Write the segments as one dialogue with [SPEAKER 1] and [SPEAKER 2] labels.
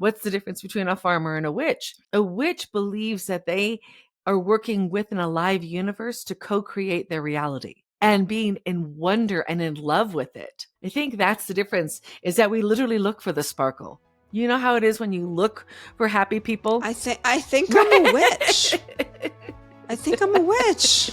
[SPEAKER 1] What's the difference between a farmer and a witch? A witch believes that they are working with an alive universe to co-create their reality and being in wonder and in love with it. I think that's the difference, is that we literally look for the sparkle. You know how it is when you look for happy people?
[SPEAKER 2] I think I'm a witch. I think I'm a witch.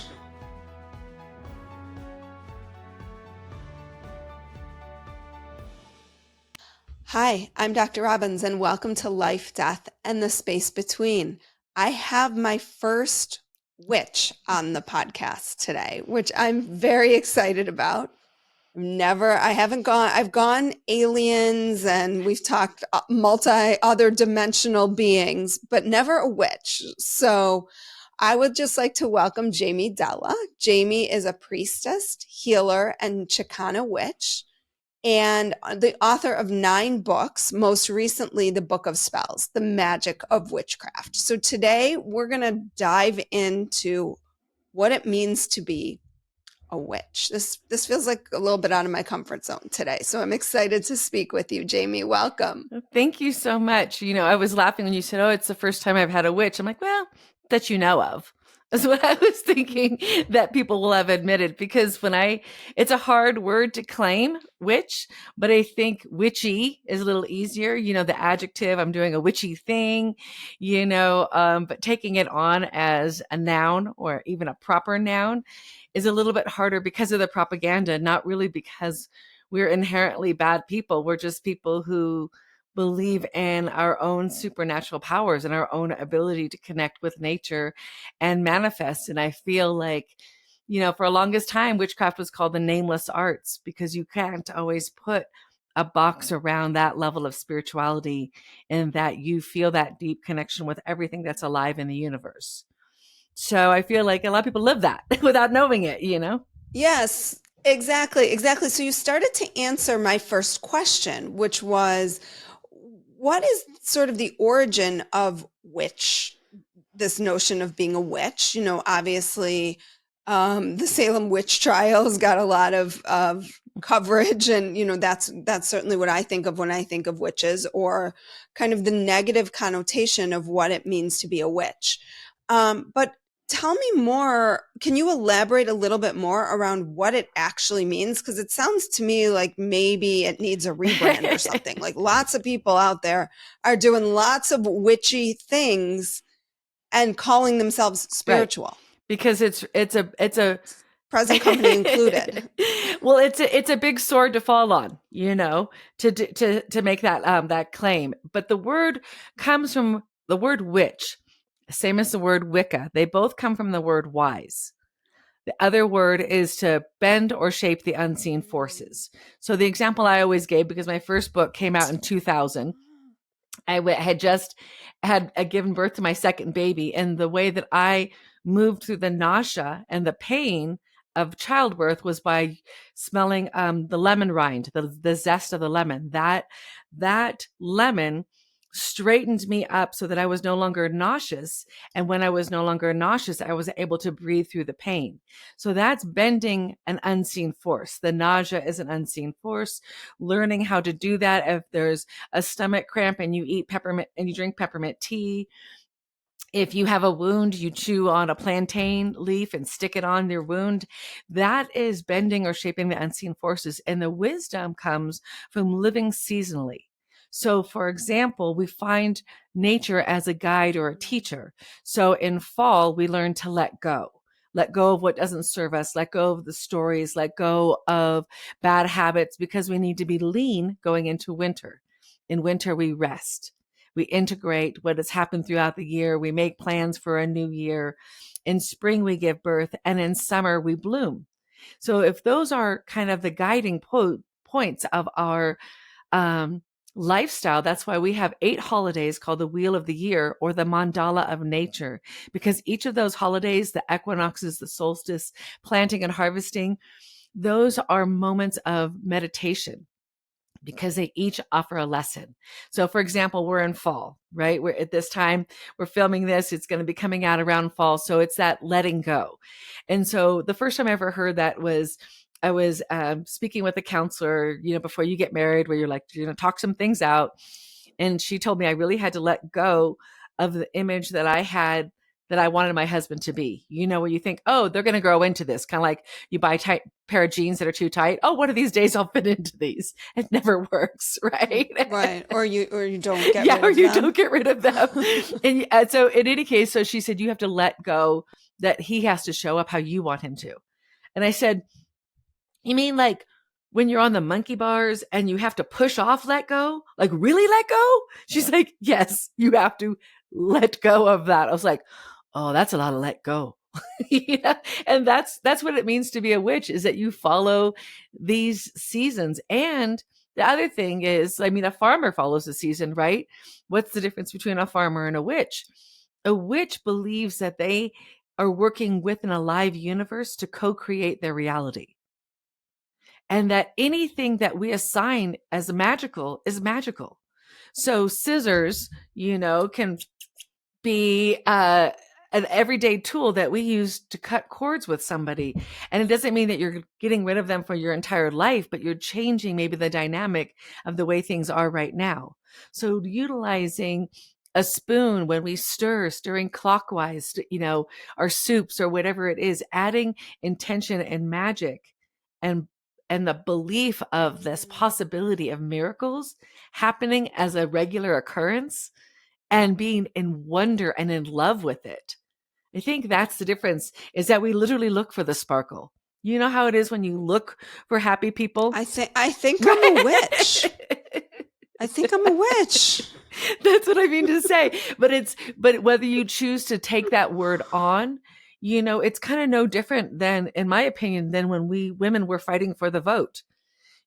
[SPEAKER 2] Hi, I'm Dr. Robbins, and welcome to Life, Death, and the Space Between. I have my first witch on the podcast today, which I'm very excited about. I've gone aliens, and we've talked other dimensional beings, but never a witch. So I would just like to welcome Jamie Della. Jamie is a priestess, healer, and Chicana Witch, and the author of 9 books, most recently the Book of Spells, The Magic of Witchcraft. So today we're going to dive into what it means to be a witch. This feels like a little bit out of my comfort zone today. So I'm excited to speak with you, Jamie. Welcome.
[SPEAKER 1] Thank you so much. You know, I was laughing when you said, oh, it's the first time I've had a witch. I'm like, well, that you know of. That's what I was thinking that people will have admitted, because it's a hard word to claim, witch, but I think witchy is a little easier. You know, the adjective, I'm doing a witchy thing, but taking it on as a noun or even a proper noun is a little bit harder because of the propaganda, not really because we're inherently bad people. We're just people who believe in our own supernatural powers and our own ability to connect with nature and manifest. And I feel like, for the longest time, witchcraft was called the nameless arts, because you can't always put a box around that level of spirituality, and that you feel that deep connection with everything that's alive in the universe. So I feel like a lot of people live that without knowing it,
[SPEAKER 2] Yes, exactly. So you started to answer my first question, which was, what is sort of the origin of witch, this notion of being a witch? Obviously, the Salem witch trials got a lot of coverage, and that's certainly what I think of when I think of witches, or kind of the negative connotation of what it means to be a witch. But tell me more. Can you elaborate a little bit more around what it actually means? Because it sounds to me like maybe it needs a rebrand or something. Like, lots of people out there are doing lots of witchy things and calling themselves spiritual.
[SPEAKER 1] Right. Because it's a
[SPEAKER 2] present company included.
[SPEAKER 1] Well, it's a big sword to fall on, to make that claim. But the word comes from the word witch, same as the word Wicca. They both come from the word wise. The other word is to bend or shape the unseen forces. So the example I always gave, because my first book came out in 2000, I had just had given birth to my second baby, and the way that I moved through the nausea and the pain of childbirth was by smelling the lemon rind, the zest of the lemon. That lemon straightened me up so that I was no longer nauseous. And when I was no longer nauseous, I was able to breathe through the pain. So that's bending an unseen force. The nausea is an unseen force. Learning how to do that. If there's a stomach cramp and you eat peppermint and you drink peppermint tea, if you have a wound, you chew on a plantain leaf and stick it on your wound. That is bending or shaping the unseen forces. And the wisdom comes from living seasonally. So, for example, we find nature as a guide or a teacher. So in fall, we learn to let go of what doesn't serve us, let go of the stories, let go of bad habits, because we need to be lean going into winter. In winter, we rest. We integrate what has happened throughout the year. We make plans for a new year. In spring, we give birth, and in summer, we bloom. So if those are kind of the guiding points of our lifestyle, that's why we have 8 holidays called the Wheel of the Year, or the Mandala of Nature, because each of those holidays, the equinoxes, the solstice, planting and harvesting, those are moments of meditation, because they each offer a lesson. So for example, we're in fall, right? We're at this time, we're filming this. It's going to be coming out around fall. So it's that letting go. And so the first time I ever heard that was, I was speaking with a counselor, before you get married, where you're like, talk some things out. And she told me I really had to let go of the image that I had, that I wanted my husband to be. You know, where you think, oh, they're going to grow into this. Kind of like you buy a tight pair of jeans that are too tight. Oh, one of these days I'll fit into these. It never works, right?
[SPEAKER 2] Right. Or you don't get
[SPEAKER 1] Yeah,
[SPEAKER 2] rid
[SPEAKER 1] or
[SPEAKER 2] of
[SPEAKER 1] you
[SPEAKER 2] them.
[SPEAKER 1] don't get rid of them. And so in any case, so she said, you have to let go, that he has to show up how you want him to. And I said, you mean like when you're on the monkey bars and you have to push off, let go? Like really let go? She's like, yes, you have to let go of that. I was like, oh, that's a lot of let go. Yeah. And that's what it means to be a witch, is that you follow these seasons. And the other thing is, I mean, a farmer follows the season, right? What's the difference between a farmer and a witch? A witch believes that they are working with an alive universe to co-create their reality. And that anything that we assign as magical is magical. So scissors, can be an everyday tool that we use to cut cords with somebody. And it doesn't mean that you're getting rid of them for your entire life, but you're changing maybe the dynamic of the way things are right now. So utilizing a spoon when we stirring clockwise, our soups or whatever it is, adding intention and magic and the belief of this possibility of miracles happening as a regular occurrence, and being in wonder and in love with it. I think that's the difference, is that we literally look for the sparkle. You know how it is when you look for happy people?
[SPEAKER 2] I think I'm a witch. I think I'm a witch.
[SPEAKER 1] That's what I mean to say. But whether you choose to take that word on, it's kind of no different than, in my opinion, than when we women were fighting for the vote.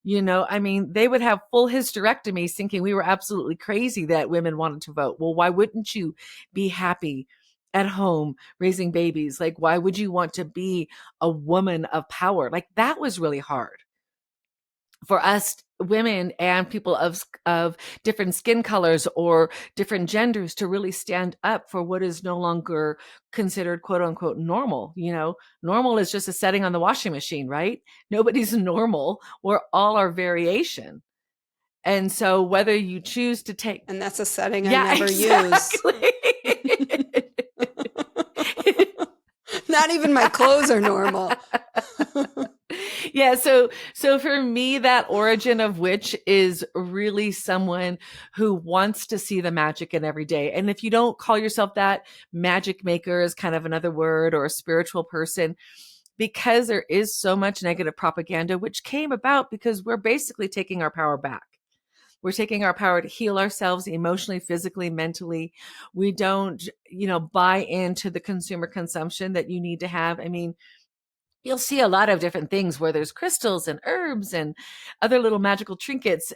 [SPEAKER 1] I mean, they would have full hysterectomies thinking we were absolutely crazy that women wanted to vote. Well, why wouldn't you be happy at home raising babies? Like, why would you want to be a woman of power? Like, that was really hard for us women and people of different skin colors or different genders to really stand up for what is no longer considered quote unquote normal. Normal is just a setting on the washing machine, right? Nobody's normal. We're all our variation. And so whether you choose to take,
[SPEAKER 2] and that's a setting I never use. Not even my clothes are normal.
[SPEAKER 1] Yeah. So for me, that origin of witch is really someone who wants to see the magic in every day. And if you don't call yourself that, magic maker is kind of another word, or a spiritual person, because there is so much negative propaganda, which came about because we're basically taking our power back. We're taking our power to heal ourselves emotionally, physically, mentally. We don't, buy into the consumer consumption that you need to have. I mean, you'll see a lot of different things where there's crystals and herbs and other little magical trinkets,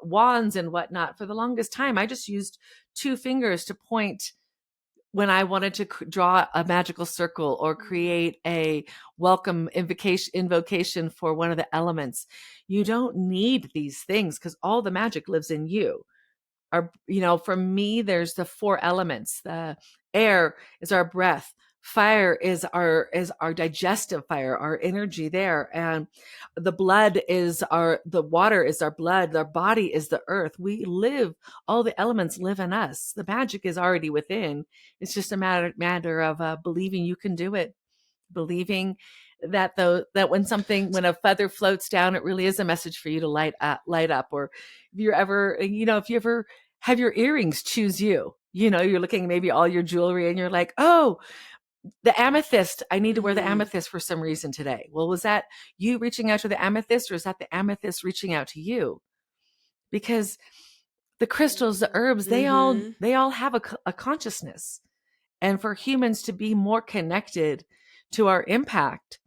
[SPEAKER 1] wands and whatnot. For the longest time, I just used 2 fingers to point when I wanted to draw a magical circle or create a welcome invocation for one of the elements. You don't need these things because all the magic lives in you. For me, there's the 4 elements. The air is our breath. Fire is our digestive fire, our energy there. And the water is our blood. Our body is the earth. We live, all the elements live in us. The magic is already within. It's just a matter of believing you can do it. Believing that when a feather floats down, it really is a message for you to light up. Or if you ever have your earrings choose you, you're looking maybe all your jewelry and you're like, oh, the amethyst, I need to wear the amethyst for some reason today. Well, was that you reaching out to the amethyst, or is that the amethyst reaching out to you? Because the crystals, the herbs, they all have a consciousness. And for humans to be more connected to our impact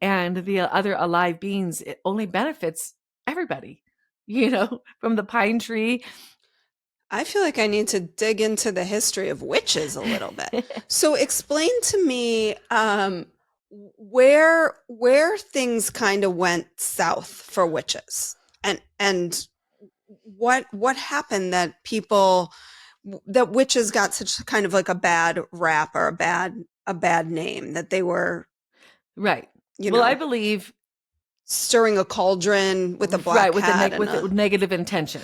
[SPEAKER 1] and the other alive beings, it only benefits everybody, from the pine tree.
[SPEAKER 2] I feel like I need to dig into the history of witches a little bit. So explain to me where things kind of went south for witches, and what happened that witches got such kind of like a bad rap, or a bad name, that they were
[SPEAKER 1] right. I believe
[SPEAKER 2] stirring a cauldron with a black hat
[SPEAKER 1] with a negative intention.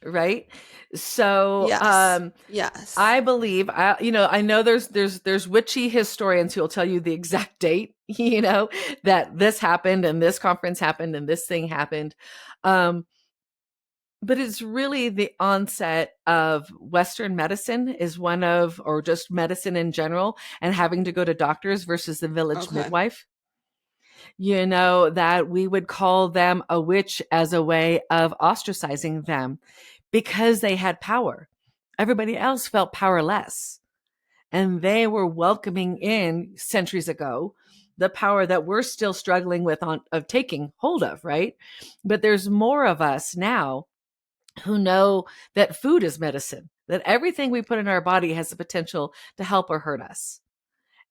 [SPEAKER 1] Right. So
[SPEAKER 2] Yes. Yes.
[SPEAKER 1] I believe I know there's witchy historians who will tell you the exact date, that this happened and this conference happened and this thing happened. Um, but it's really the onset of Western medicine is one of, or just medicine in general, and having to go to doctors versus the village
[SPEAKER 2] Okay.
[SPEAKER 1] midwife. That we would call them a witch as a way of ostracizing them because they had power. Everybody else felt powerless. And they were welcoming in centuries ago the power that we're still struggling with of taking hold of, right? But there's more of us now who know that food is medicine, that everything we put in our body has the potential to help or hurt us.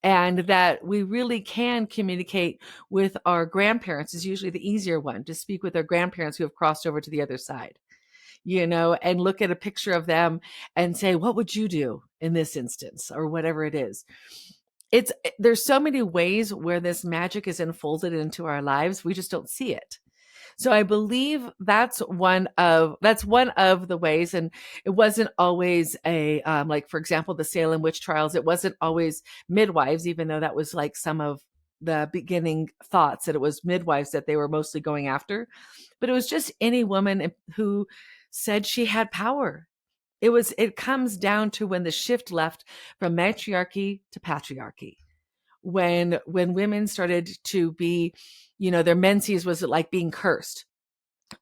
[SPEAKER 1] And that we really can communicate with our grandparents is usually the easier one, to speak with our grandparents who have crossed over to the other side, and look at a picture of them and say, what would you do in this instance, or whatever it is. There's so many ways where this magic is unfolded into our lives. We just don't see it. So I believe that's one of the ways. And it wasn't always like, for example, the Salem witch trials. It wasn't always midwives, even though that was like some of the beginning thoughts, that it was midwives that they were mostly going after. But it was just any woman who said she had power. It comes down to when the shift left from matriarchy to patriarchy. When women started to be, their menses was like being cursed.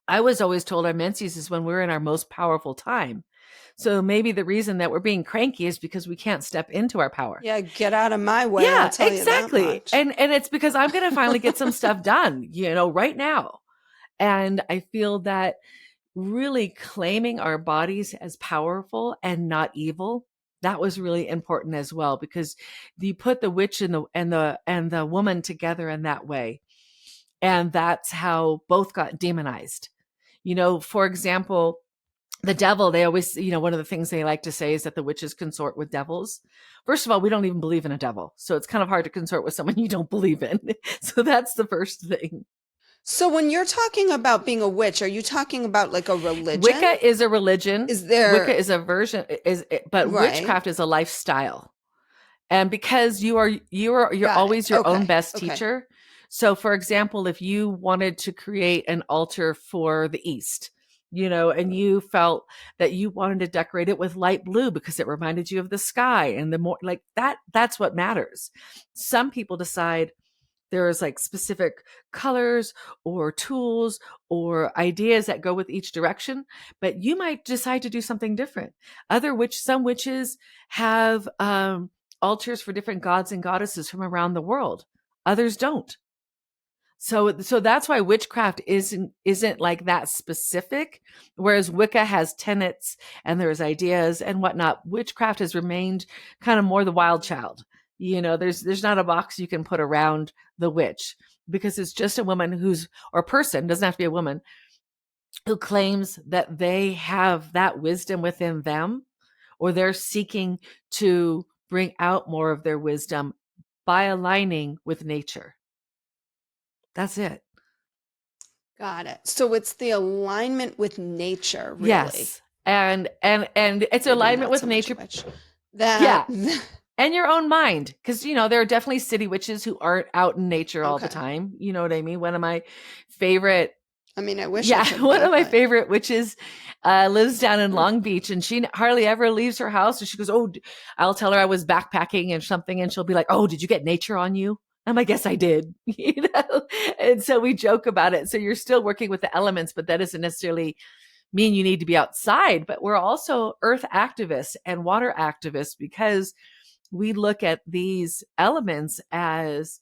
[SPEAKER 1] I was always told our menses is when we're in our most powerful time. So maybe the reason that we're being cranky is because we can't step into our power.
[SPEAKER 2] Yeah, get out of my way, I'll
[SPEAKER 1] Yeah,
[SPEAKER 2] tell you that
[SPEAKER 1] exactly.
[SPEAKER 2] much.
[SPEAKER 1] And it's because I'm going to finally get some stuff done, right now. And I feel that really claiming our bodies as powerful and not evil, that was really important as well, because you put the witch and the woman together in that way. And that's how both got demonized. For example, the devil, they always, one of the things they like to say is that the witches consort with devils. First of all, we don't even believe in a devil. So it's kind of hard to consort with someone you don't believe in. So that's the first thing.
[SPEAKER 2] So when you're talking about being a witch, are you talking about like a religion?
[SPEAKER 1] Wicca is a religion.
[SPEAKER 2] Is
[SPEAKER 1] Wicca
[SPEAKER 2] there,
[SPEAKER 1] is a version, but
[SPEAKER 2] right?
[SPEAKER 1] witchcraft is a lifestyle. And because you're
[SPEAKER 2] Got it.
[SPEAKER 1] always your own
[SPEAKER 2] Okay.
[SPEAKER 1] best
[SPEAKER 2] Okay.
[SPEAKER 1] teacher. So for example, if you wanted to create an altar for the East, and you felt that you wanted to decorate it with light blue because it reminded you of the sky, and the more like that's what matters. Some people decide there's like specific colors or tools or ideas that go with each direction, but you might decide to do something different. Some witches have altars for different gods and goddesses from around the world. Others don't. So that's why witchcraft isn't like that specific, whereas Wicca has tenets and there's ideas and whatnot. Witchcraft has remained kind of more the wild child. There's not a box you can put around the witch, because it's just a woman or a person, doesn't have to be a woman, who claims that they have that wisdom within them, or they're seeking to bring out more of their wisdom by aligning with nature. That's it.
[SPEAKER 2] Got it. So it's the alignment with nature, really.
[SPEAKER 1] Yes. And it's
[SPEAKER 2] Maybe
[SPEAKER 1] alignment
[SPEAKER 2] not
[SPEAKER 1] with
[SPEAKER 2] so much a
[SPEAKER 1] nature.
[SPEAKER 2] witch. That,
[SPEAKER 1] Yeah. And your own mind. Because, there are definitely city witches who aren't out in nature all the
[SPEAKER 2] okay.
[SPEAKER 1] time. You know what I mean? One of my favorite,
[SPEAKER 2] I mean, I wish I
[SPEAKER 1] yeah,
[SPEAKER 2] could
[SPEAKER 1] one
[SPEAKER 2] be,
[SPEAKER 1] of my
[SPEAKER 2] but
[SPEAKER 1] favorite witches lives down in Long Beach, and she hardly ever leaves her house. And she goes, oh, I'll tell her I was backpacking and something. And she'll be like, oh, did you get nature on you? I'm like, yes, I did. And so we joke about it. So you're still working with the elements, but that doesn't necessarily mean you need to be outside. But we're also earth activists and water activists, because we look at these elements as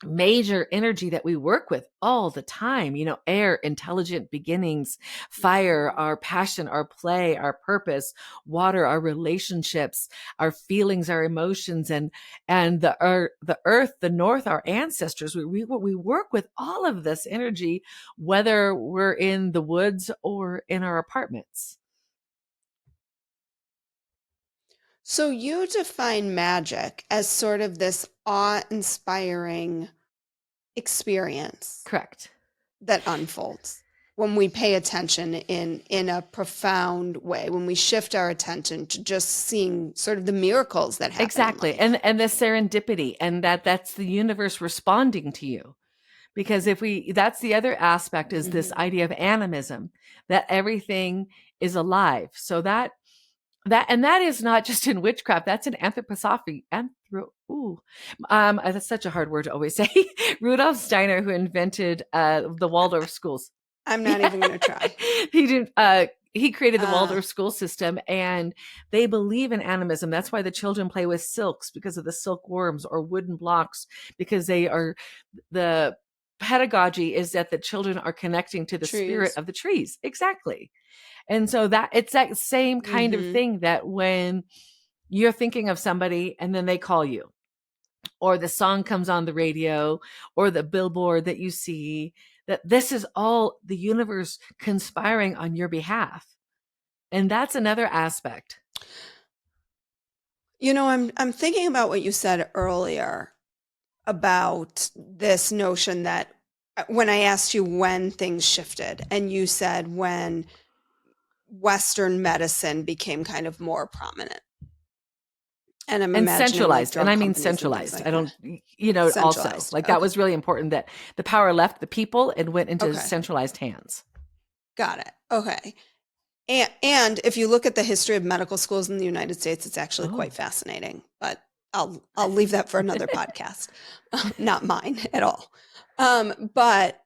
[SPEAKER 1] major energy that we work with all the time. Air, intelligent beginnings; fire, our passion, our play, our purpose; water, our relationships, our feelings, our emotions; and the earth, the north, our ancestors. We work with all of this energy, whether we're in the woods or in our apartments.
[SPEAKER 2] so you define magic as sort of this awe-inspiring experience
[SPEAKER 1] Correct.
[SPEAKER 2] that unfolds. when we pay attention in a profound way, when we shift our attention to just seeing sort of the miracles that happen
[SPEAKER 1] Exactly.
[SPEAKER 2] in life.
[SPEAKER 1] And the serendipity, and that's the universe responding to you. Because that's the other aspect, is this idea of animism, that everything is alive. So that is not just in witchcraft, that's in anthroposophy. That's such a hard word to always say. Rudolf Steiner, who invented the Waldorf schools.
[SPEAKER 2] I'm not even going to try.
[SPEAKER 1] He created the Waldorf school system, and they believe in animism. That's why the children play with silks, because of the silkworms, or wooden blocks, because the pedagogy is that the children are connecting to the spirit of the trees. Exactly. And so that it's that same kind of thing, that when you're thinking of somebody and then they call you, or the song comes on the radio, or the billboard that you see, that this is all the universe conspiring on your behalf. And that's another aspect.
[SPEAKER 2] You know, I'm thinking about what you said earlier about this notion that when I asked you when things shifted, and you said when Western medicine became kind of more prominent. And I'm imagining
[SPEAKER 1] centralized,
[SPEAKER 2] like
[SPEAKER 1] and I mean
[SPEAKER 2] companies and
[SPEAKER 1] centralized.
[SPEAKER 2] like
[SPEAKER 1] I don't,
[SPEAKER 2] that.
[SPEAKER 1] also like that was really important, that the power left the people and went into centralized hands.
[SPEAKER 2] Got it. Okay. And if you look at the history of medical schools in the United States, it's actually quite fascinating, but I'll leave that for another podcast, not mine at all. But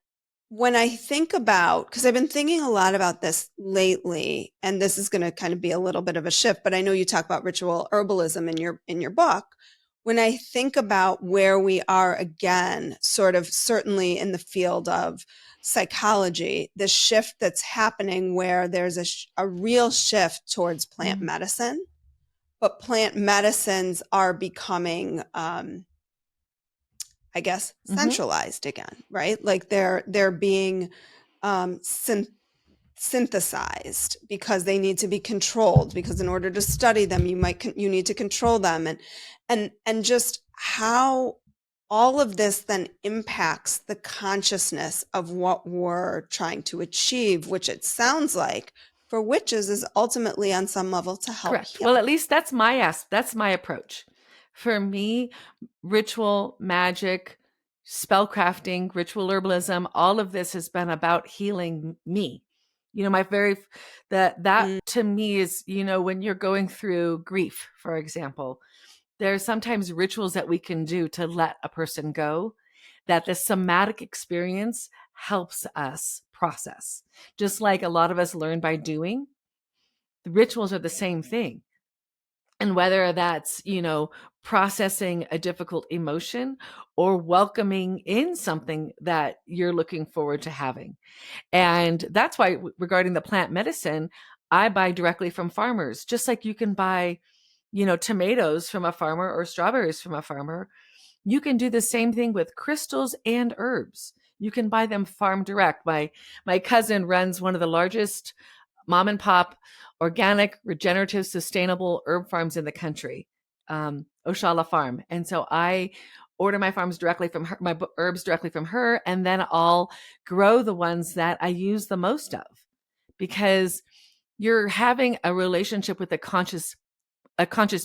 [SPEAKER 2] when I think about, because I've been thinking a lot about this lately, and this is going to kind of be a little bit of a shift, but I know you talk about ritual herbalism in your book. When I think about where we are again, sort of certainly in the field of psychology, the shift that's happening where there's a real shift towards plant medicine, but plant medicines are becoming, I guess, centralized again, right? Like they're being synthesized because they need to be controlled, because in order to study them, you need to control them, and just how all of this then impacts the consciousness of what we're trying to achieve, which it sounds like for witches is ultimately on some level to help heal.
[SPEAKER 1] Well, at least that's my approach. For me, ritual, magic, spellcrafting, ritual herbalism, all of this has been about healing me. That to me is, when you're going through grief, for example, there's sometimes rituals that we can do to let a person go, that the somatic experience helps us process. Just like a lot of us learn by doing, the rituals are the same thing. And whether that's, processing a difficult emotion, or welcoming in something that you're looking forward to having. And that's why, regarding the plant medicine, I buy directly from farmers, just like you can buy, tomatoes from a farmer or strawberries from a farmer. You can do the same thing with crystals and herbs. You can buy them farm direct. My cousin runs one of the largest mom and pop organic, regenerative, sustainable herb farms in the country, Oshala Farm. And so I order my herbs directly from her, and then I'll grow the ones that I use the most of, because you're having a relationship with a conscious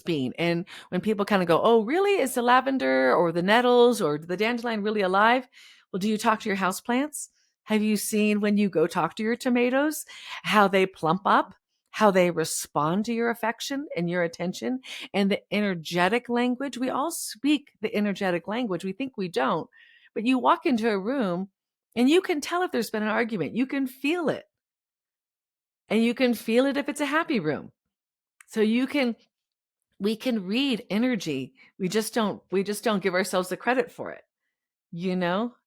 [SPEAKER 1] being. And when people kind of go, oh, really? Is the lavender or the nettles or the dandelion really alive? Well, do you talk to your houseplants? Have you seen, when you go talk to your tomatoes, how they plump up, how they respond to your affection and your attention, and the energetic language? We all speak the energetic language. We think we don't, but you walk into a room and you can tell if there's been an argument. You can feel it. And you can feel it if it's a happy room. So we can read energy. We just don't give ourselves the credit for it,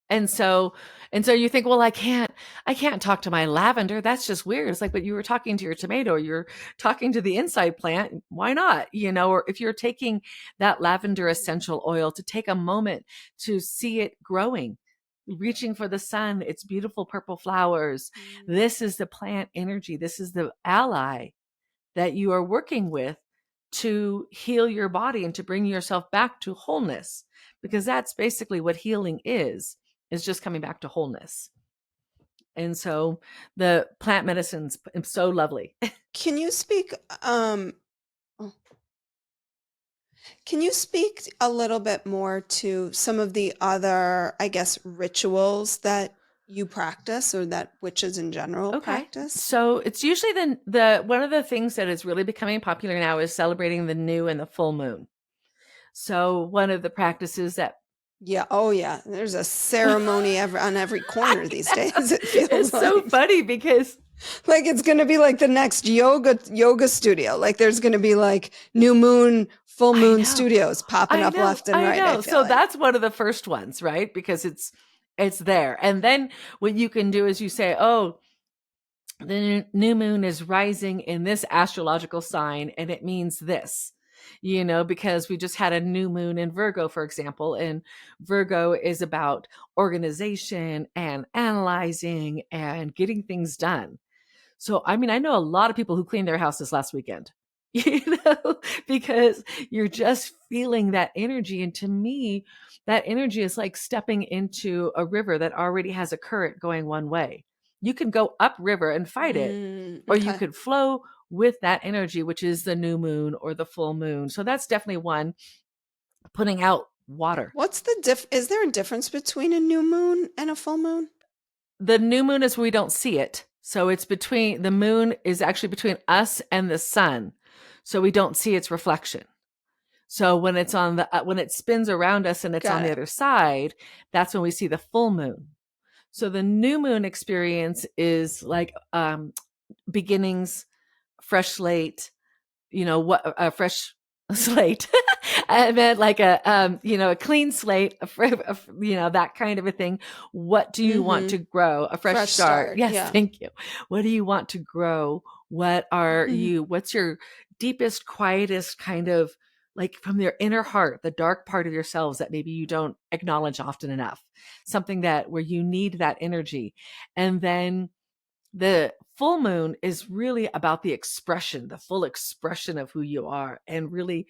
[SPEAKER 1] And so you think, well, I can't talk to my lavender. That's just weird. It's like, but you were talking to your tomato, you're talking to the inside plant. Why not? Or if you're taking that lavender essential oil, to take a moment to see it growing, reaching for the sun, its beautiful purple flowers. This is the plant energy. This is the ally that you are working with to heal your body and to bring yourself back to wholeness, because that's basically what healing is just coming back to wholeness. And so the plant medicine's so lovely.
[SPEAKER 2] Can you speak oh, can you speak a little bit more to some of the other, I guess, rituals that you practice or that witches in general
[SPEAKER 1] Okay.
[SPEAKER 2] practice?
[SPEAKER 1] So it's usually the one of the things that is really becoming popular now is celebrating the new and the full moon. So one of the practices that
[SPEAKER 2] Yeah, oh yeah. There's a ceremony on every
[SPEAKER 1] I
[SPEAKER 2] corner these
[SPEAKER 1] know,
[SPEAKER 2] days, it feels
[SPEAKER 1] it's so
[SPEAKER 2] like.
[SPEAKER 1] funny because
[SPEAKER 2] Like it's going to be like the next yoga studio. Like there's going to be like new moon, full
[SPEAKER 1] I
[SPEAKER 2] moon
[SPEAKER 1] know,
[SPEAKER 2] studios popping up left and
[SPEAKER 1] I
[SPEAKER 2] right, I
[SPEAKER 1] know.
[SPEAKER 2] feel
[SPEAKER 1] So
[SPEAKER 2] like.
[SPEAKER 1] that's one of the first ones, right? Because it's there. And then what you can do is you say, "Oh, the new moon is rising in this astrological sign and it means this." Because we just had a new moon in Virgo, for example, and Virgo is about organization and analyzing and getting things done. So, I mean, I know a lot of people who cleaned their houses last weekend, because you're just feeling that energy. And to me, that energy is like stepping into a river that already has a current going one way. You can go upriver and fight it, or you
[SPEAKER 2] Okay.
[SPEAKER 1] could flow with that energy, which is the new moon or the full moon. So that's definitely one. Putting out water.
[SPEAKER 2] What's the is there a difference between a new moon and a full moon?
[SPEAKER 1] The new moon is where we don't see it. So it's between the moon is actually between us and the sun. So we don't see its reflection. So when it's on the when it spins around us and it's on
[SPEAKER 2] Got
[SPEAKER 1] the
[SPEAKER 2] it.
[SPEAKER 1] other side, that's when we see the full moon. So the new moon experience is like beginnings, fresh slate, what a fresh slate. I meant like a clean slate, that kind of a thing. What do you want
[SPEAKER 2] Mm-hmm.
[SPEAKER 1] to grow? A fresh
[SPEAKER 2] Fresh
[SPEAKER 1] start.
[SPEAKER 2] start.
[SPEAKER 1] Yes,
[SPEAKER 2] Yeah.
[SPEAKER 1] thank you. What do you want to grow? What's your deepest, quietest kind of, like, from your inner heart, the dark part of yourselves that maybe you don't acknowledge often enough, something that where you need that energy. And then the full moon is really about the expression, the full expression of who you are. And really,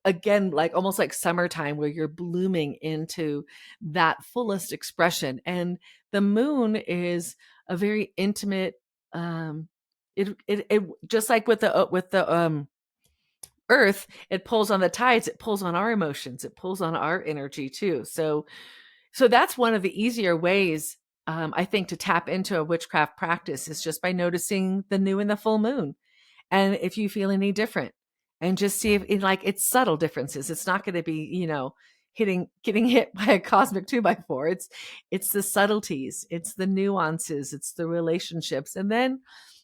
[SPEAKER 1] again, like almost like summertime, where you're blooming into that fullest expression. And the moon is a very intimate, it just like with the earth, it pulls on the tides, it pulls on our emotions, it pulls on our energy too. So that's one of the easier ways, I think, to tap into a witchcraft practice, is just by noticing the new and the full moon. And if you feel any different, and just see if it's subtle differences. It's not going to be, getting hit by a cosmic 2x4. It's the subtleties, it's the nuances, it's the relationships. And then,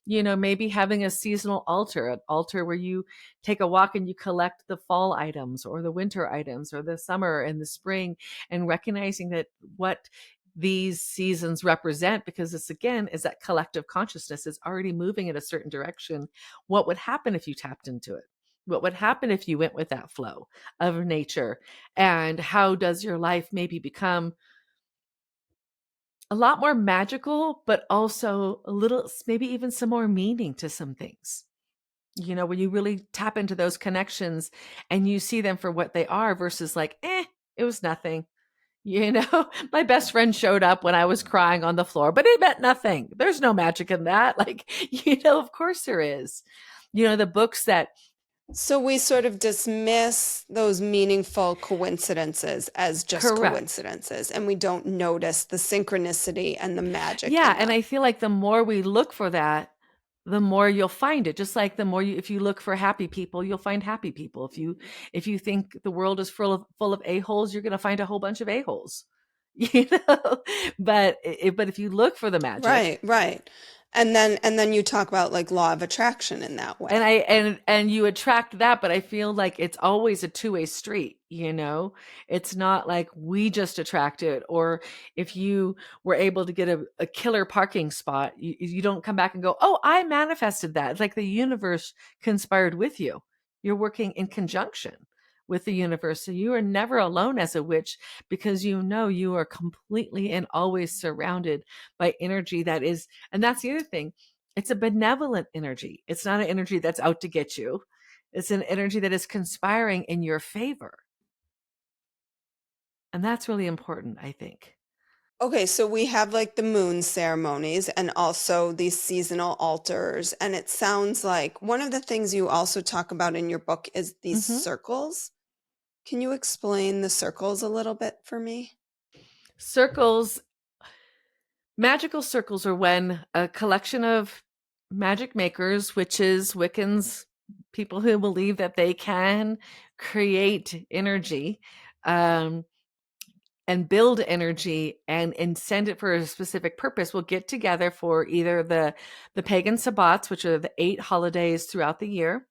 [SPEAKER 1] maybe having a seasonal altar, an altar where you take a walk and you collect the fall items or the winter items or the summer and the spring, and recognizing that what these seasons represent, because this again is that collective consciousness is already moving in a certain direction. What would happen if you tapped into it? What would happen if you went with that flow of nature? And how does your life maybe become a lot more magical, but also a little, maybe even some more meaning to some things? When you really tap into those connections and you see them for what they are, versus like, it was nothing. My best friend showed up when I was crying on the floor, but it meant nothing. There's no magic in that. Like, of course there is. The books that
[SPEAKER 2] So we sort of dismiss those meaningful coincidences as just
[SPEAKER 1] correct.
[SPEAKER 2] coincidences, and we don't notice the synchronicity and the magic
[SPEAKER 1] Yeah.
[SPEAKER 2] in
[SPEAKER 1] And
[SPEAKER 2] them.
[SPEAKER 1] I feel like the more we look for that, the more you'll find it. Just like the more if you look for happy people, you'll find happy people. If you think the world is full of a-holes, you're going to find a whole bunch of a-holes. you know but if you look for the magic,
[SPEAKER 2] Right, right. And then you talk about like law of attraction in that
[SPEAKER 1] and
[SPEAKER 2] way.
[SPEAKER 1] I and you attract that. But I feel like it's always a two-way street. It's not like we just attract it. Or if you were able to get a killer parking spot, you don't come back and go, oh, I manifested that. It's like the universe conspired with you. You're working in conjunction with the universe. So you are never alone as a witch, because you are completely and always surrounded by energy that is. And that's the other thing, it's a benevolent energy. It's not an energy that's out to get you. It's an energy that is conspiring in your favor. And that's really important, I think.
[SPEAKER 2] Okay, so we have like the moon ceremonies and also these seasonal altars. And it sounds like one of the things you also talk about in your book is these
[SPEAKER 1] Hmm.
[SPEAKER 2] circles. Can you explain the circles a little bit for me?
[SPEAKER 1] Circles, magical circles are when a collection of magic makers, witches, Wiccans, people who believe that they can create energy, um, and build energy and send it for a specific purpose will get together for either the pagan sabbats, which are the 8 holidays throughout the year,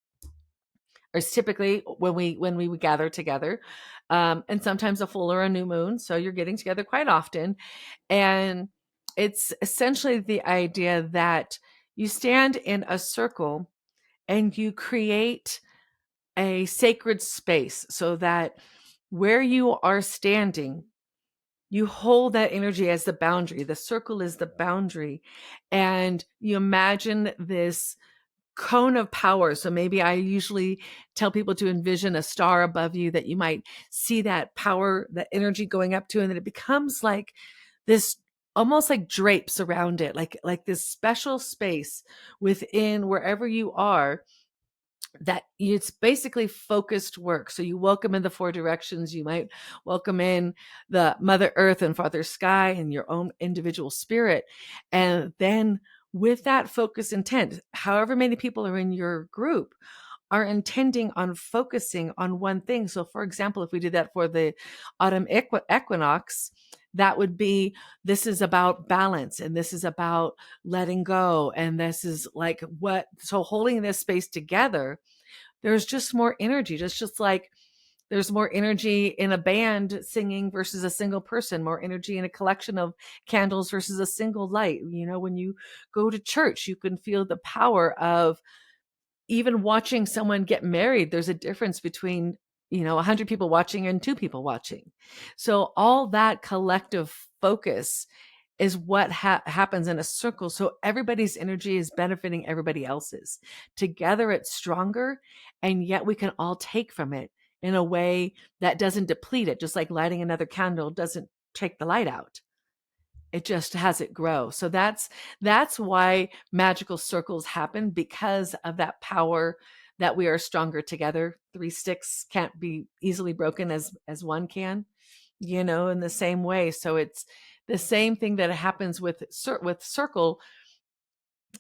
[SPEAKER 1] or typically when we would gather together, and sometimes a full or a new moon, so you're getting together quite often. And it's essentially the idea that you stand in a circle and you create a sacred space so that where you are standing, you hold that energy as the boundary. The circle is the boundary. And you imagine this cone of power. So maybe I usually tell people to envision a star above you that you might see that power, that energy going up to, and then it becomes like this, almost like drapes around it, like this special space within wherever you are, that it's basically focused work. So you welcome in the 4 directions. You might welcome in the Mother Earth and Father Sky and your own individual spirit. And then with that focus intent, however many people are in your group are intending on focusing on one thing. So for example, if we did that for the autumn equinox, that would be, this is about balance and this is about letting go. And this is like what, so holding this space together, there's just more energy. Just like there's more energy in a band singing versus a single person, more energy in a collection of candles versus a single light. You know, when you go to church, you can feel the power of even watching someone get married. There's a difference between, 100 people watching and 2 people watching. So all that collective focus is what happens in a circle. So everybody's energy is benefiting everybody else's. Together it's stronger, and yet we can all take from it in a way that doesn't deplete it. Just like lighting another candle doesn't take the light out, it just has it grow. So that's why magical circles happen, because of that power, that we are stronger together. 3 sticks can't be easily broken as one can, in the same way. So it's the same thing that happens with circle.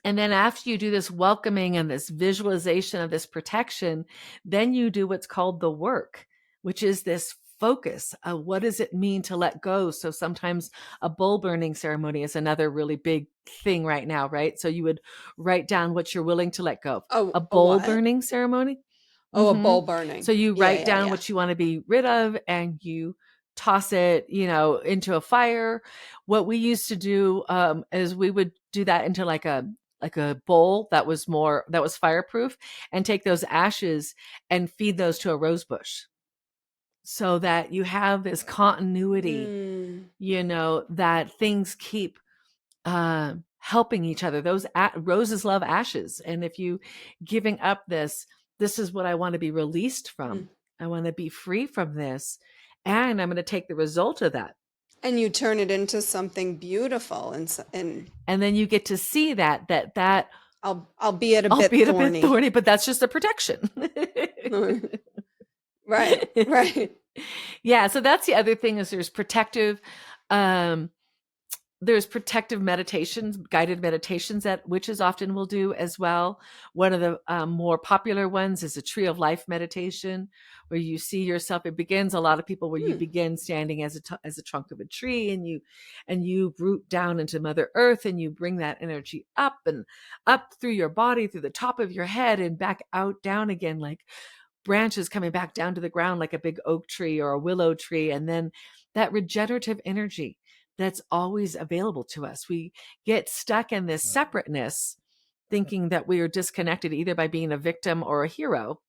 [SPEAKER 1] And then after you do this welcoming and this visualization of this protection, then you do what's called the work, which is this focus of what does it mean to let go. So sometimes a bowl burning ceremony is another really big thing right now, right? So you would write down what you're willing to let go.
[SPEAKER 2] Oh,
[SPEAKER 1] A
[SPEAKER 2] a
[SPEAKER 1] bowl
[SPEAKER 2] what?
[SPEAKER 1] burning ceremony.
[SPEAKER 2] Oh, a
[SPEAKER 1] Hmm.
[SPEAKER 2] bowl burning.
[SPEAKER 1] So you
[SPEAKER 2] Yeah,
[SPEAKER 1] write
[SPEAKER 2] yeah,
[SPEAKER 1] down
[SPEAKER 2] yeah.
[SPEAKER 1] what you want to be rid of and you toss it, into a fire. What we used to do, is we would do that into like a bowl that was fireproof, and take those ashes and feed those to a rose bush, so that you have this continuity,
[SPEAKER 2] Mm.
[SPEAKER 1] that things keep helping each other. Those roses love ashes. And if you giving up this is what I want to be released
[SPEAKER 2] Mm.
[SPEAKER 1] from. I want to be free from this, and I'm going to take the result of that.
[SPEAKER 2] And you turn it into something beautiful and
[SPEAKER 1] And then you get to see that
[SPEAKER 2] albeit a bit
[SPEAKER 1] albeit a bit
[SPEAKER 2] thorny.
[SPEAKER 1] thorny, but that's just a protection.
[SPEAKER 2] Right, right.
[SPEAKER 1] Yeah, so that's the other thing, is um there's protective meditations, guided meditations that witches often will do as well. One of the more popular ones is a tree of life meditation, where you see yourself. It begins, a lot of people, where you
[SPEAKER 2] Hmm.
[SPEAKER 1] begin standing as a trunk of a tree, and you root down into Mother Earth, and you bring that energy up and up through your body, through the top of your head, and back out, down again, like branches coming back down to the ground, like a big oak tree or a willow tree. And then that regenerative energy that's always available to us. We get stuck in this separateness, thinking that we are disconnected either by being a victim or a hero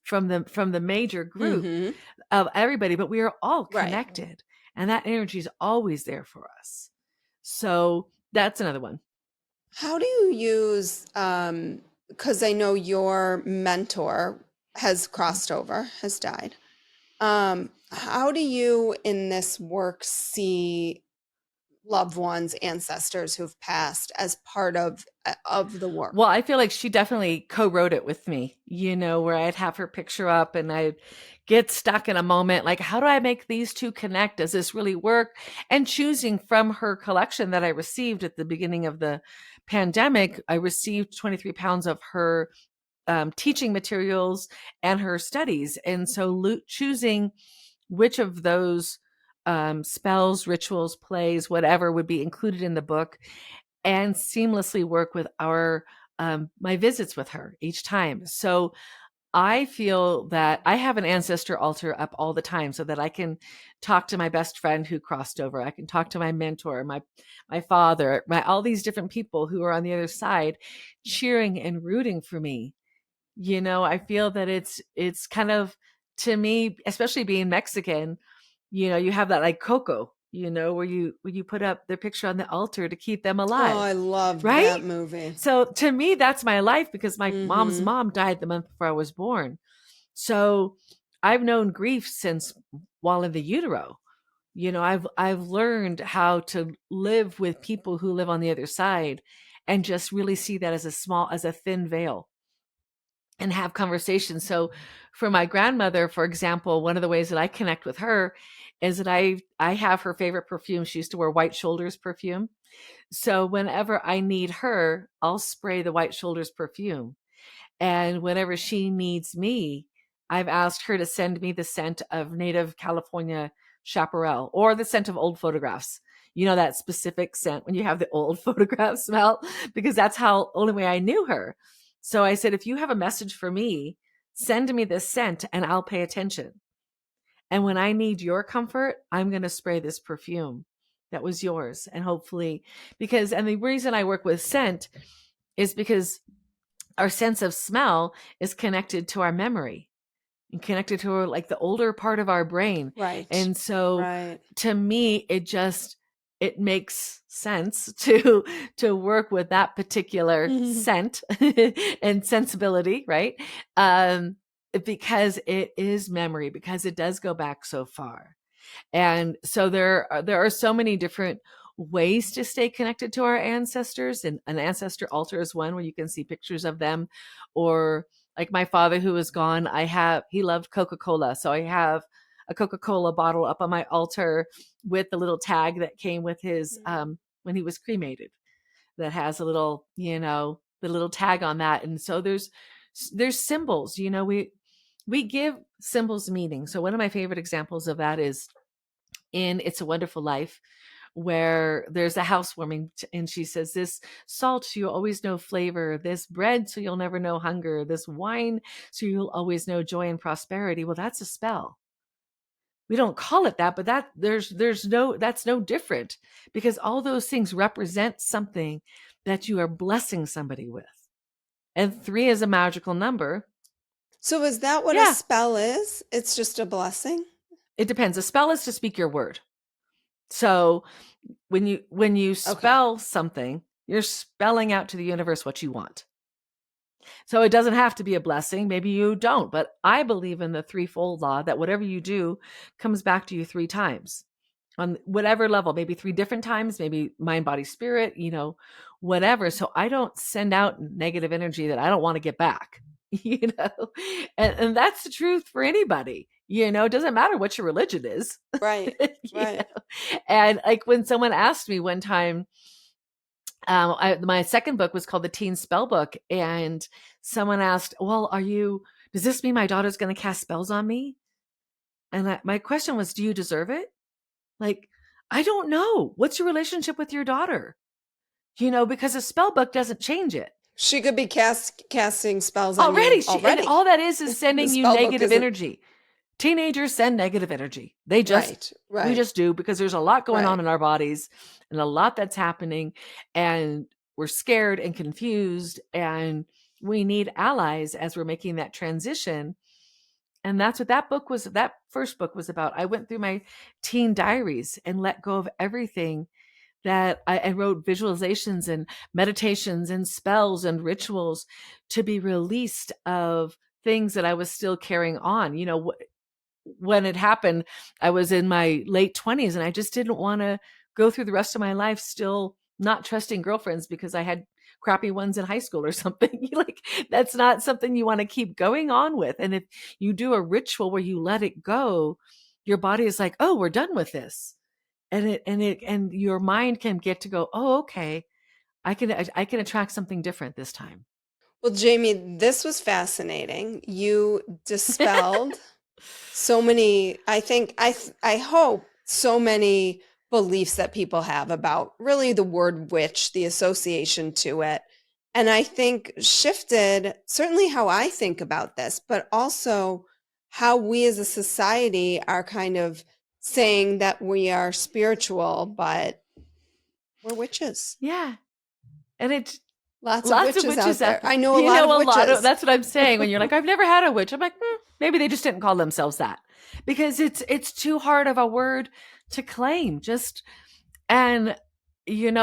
[SPEAKER 1] from the major group
[SPEAKER 2] Mm-hmm.
[SPEAKER 1] of everybody, but we are all
[SPEAKER 2] Right.
[SPEAKER 1] connected, and that energy is always there for us. So that's another one.
[SPEAKER 2] How do you use, because I know your mentor has crossed over, has died. How do you in this work see loved ones, ancestors who've passed as part of the work.
[SPEAKER 1] Well, I feel like she definitely co-wrote it with me, where I'd have her picture up and I'd get stuck in a moment, like, how do I make these two connect? Does this really work? And choosing from her collection that I received at the beginning of the pandemic, I received 23 pounds of her teaching materials and her studies. And so choosing which of those spells, rituals, plays, whatever would be included in the book and seamlessly work with my visits with her each time. So I feel that I have an ancestor altar up all the time so that I can talk to my best friend who crossed over. I can talk to my mentor, my father, all these different people who are on the other side cheering and rooting for me. I feel that it's kind of, to me, especially being Mexican, you have that like Coco, where you put up their picture on the altar to keep them
[SPEAKER 2] Oh,
[SPEAKER 1] alive,
[SPEAKER 2] I loved
[SPEAKER 1] right?
[SPEAKER 2] that movie.
[SPEAKER 1] So to me, that's my life because my mom's
[SPEAKER 2] Mm-hmm.
[SPEAKER 1] mom died the month before I was born. So I've known grief since while in the utero. I've learned how to live with people who live on the other side and just really see that as a thin veil and have conversations. So for my grandmother, for example, one of the ways that I connect with her is that I have her favorite perfume. She used to wear White Shoulders perfume. So whenever I need her, I'll spray the White Shoulders perfume. And whenever she needs me, I've asked her to send me the scent of native California chaparral or the scent of old photographs. That specific scent when you have the old photograph smell, because that's how only way I knew her. So I said, if you have a message for me, send me this scent and I'll pay attention. And when I need your comfort, I'm going to spray this perfume that was yours. And hopefully, and the reason I work with scent is because our sense of smell is connected to our memory and connected to like the older part of our brain.
[SPEAKER 2] Right.
[SPEAKER 1] And so
[SPEAKER 2] Right.
[SPEAKER 1] to me, it makes sense to work with that particular scent and sensibility, right? Because it is memory, because it does go back so far. And so there are so many different ways to stay connected to our ancestors, and an ancestor altar is one where you can see pictures of them. Or like my father who is gone, he loved Coca-Cola. So I have a Coca-Cola bottle up on my altar with the little tag that came with his, when he was cremated, that has a little, the little tag on that. And so there's symbols, we give symbols meaning. So one of my favorite examples of that is in It's a Wonderful Life, where there's a housewarming and she says, this salt so you'll always know flavor, this bread so you'll never know hunger, this wine so you'll always know joy and prosperity. Well, that's a spell. We don't call it that, but that's no different, because all those things represent something that you are blessing somebody with. And 3 is a magical number.
[SPEAKER 2] So is that what a
[SPEAKER 1] Yeah,
[SPEAKER 2] spell is? It's just a blessing?
[SPEAKER 1] it depends. A spell is to speak your word. So when you spell something, you're spelling out to the universe what you want. So it doesn't have to be a blessing. Maybe you don't, but I believe in the threefold law that whatever you do comes back to you 3 times on whatever level, maybe 3 different times, maybe mind, body, spirit, whatever. So I don't send out negative energy that I don't want to get back, and that's the truth for anybody. It doesn't matter what your religion is.
[SPEAKER 2] Right. Right.
[SPEAKER 1] And like when someone asked me one time, my second book was called The Teen Spell Book. And someone asked, well, does this mean my daughter's going to cast spells on me? And my question was, do you deserve it? Like, I don't know. What's your relationship with your daughter? Because a spell book doesn't change it.
[SPEAKER 2] She could be casting spells on
[SPEAKER 1] Already.
[SPEAKER 2] you already.
[SPEAKER 1] And all that is sending you negative
[SPEAKER 2] isn't...
[SPEAKER 1] energy. Teenagers send negative energy. We just do, because there's a lot going on in our bodies and a lot that's happening, and we're scared and confused, and we need allies as we're making that transition. And that's what that first book was about. I went through my teen diaries and let go of everything that I wrote visualizations and meditations and spells and rituals to be released of things that I was still carrying on. When it happened, I was in my late 20s and I just didn't want to go through the rest of my life still not trusting girlfriends because I had crappy ones in high school or something. Like, that's not something you want to keep going on with. And if you do a ritual where you let it go, your body is like, oh, we're done with this. And your mind can get to go, oh, okay, I can attract something different this time.
[SPEAKER 2] Well, Jamie, this was fascinating. You dispelled so many, I hope so many beliefs that people have about really the word witch, the association to it. And I think shifted certainly how I think about this, but also how we as a society are kind of saying that we are spiritual, but we're witches.
[SPEAKER 1] Yeah. And it's
[SPEAKER 2] Lots of
[SPEAKER 1] lots of
[SPEAKER 2] witches out
[SPEAKER 1] witches
[SPEAKER 2] there.
[SPEAKER 1] out there.
[SPEAKER 2] I know a
[SPEAKER 1] You
[SPEAKER 2] lot of
[SPEAKER 1] know,
[SPEAKER 2] witches.
[SPEAKER 1] that's what I'm saying. When you're like, I've never had a witch. I'm like, maybe they just didn't call themselves that, because it's too hard of a word to claim. Just, and and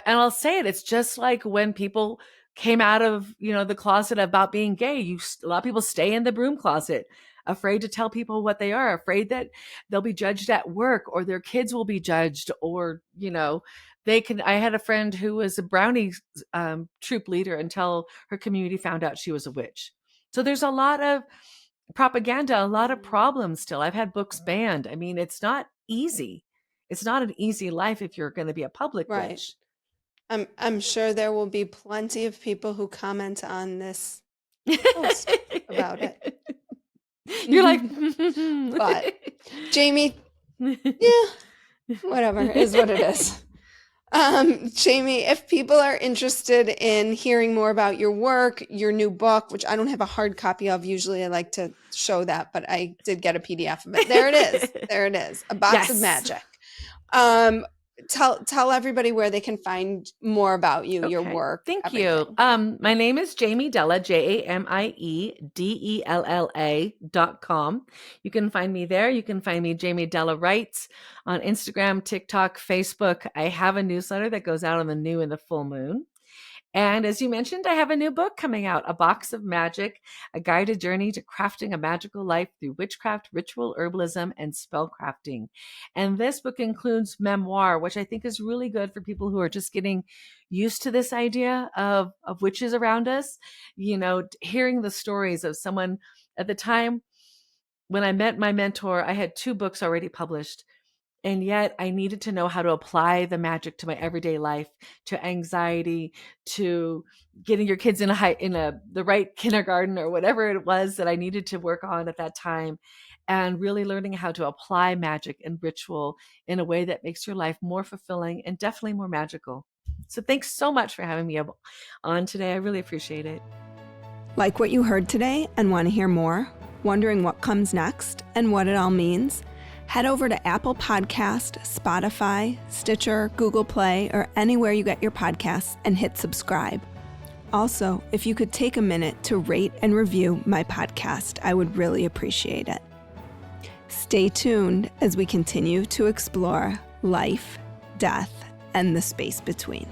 [SPEAKER 1] I'll say it. It's just like when people came out of the closet about being gay. A lot of people stay in the broom closet, afraid to tell people what they are, afraid that they'll be judged at work, or their kids will be judged, or I had a friend who was a brownie troop leader until her community found out she was a witch. So there's a lot of propaganda, a lot of problems still. I've had books banned. I mean, it's not easy. It's not an easy life if you're going to be a public
[SPEAKER 2] Right.
[SPEAKER 1] witch.
[SPEAKER 2] I'm sure there will be plenty of people who comment on this post about it.
[SPEAKER 1] You're like,
[SPEAKER 2] but Jamie, yeah, whatever is what it is. Jamie, if people are interested in hearing more about your work, your new book, which I don't have a hard copy of, usually I like to show that, but I did get a PDF of it. There it is. There it is. A Box of Magic. Tell everybody where they can find more about you, your work.
[SPEAKER 1] Thank
[SPEAKER 2] everything.
[SPEAKER 1] you. My name is Jamie Della, JamieDella.com. You can find me there. You can find me Jamie Della Writes on Instagram, TikTok, Facebook. I have a newsletter that goes out on the new and the full moon. And as you mentioned, I have a new book coming out, A Box of Magic, a guided journey to crafting a magical life through witchcraft, ritual herbalism, and spell crafting. And this book includes memoir, which I think is really good for people who are just getting used to this idea of witches around us. Hearing the stories of someone at the time when I met my mentor, I had 2 books already published. And yet I needed to know how to apply the magic to my everyday life, to anxiety, to getting your kids in the right kindergarten or whatever it was that I needed to work on at that time, and really learning how to apply magic and ritual in a way that makes your life more fulfilling and definitely more magical. So thanks so much for having me on today. I really appreciate it.
[SPEAKER 2] Like what you heard today and want to hear more? Wondering what comes next and what it all means? Head over to Apple Podcast, Spotify, Stitcher, Google Play, or anywhere you get your podcasts and hit subscribe. Also, if you could take a minute to rate and review my podcast, I would really appreciate it. Stay tuned as we continue to explore life, death, and the space between.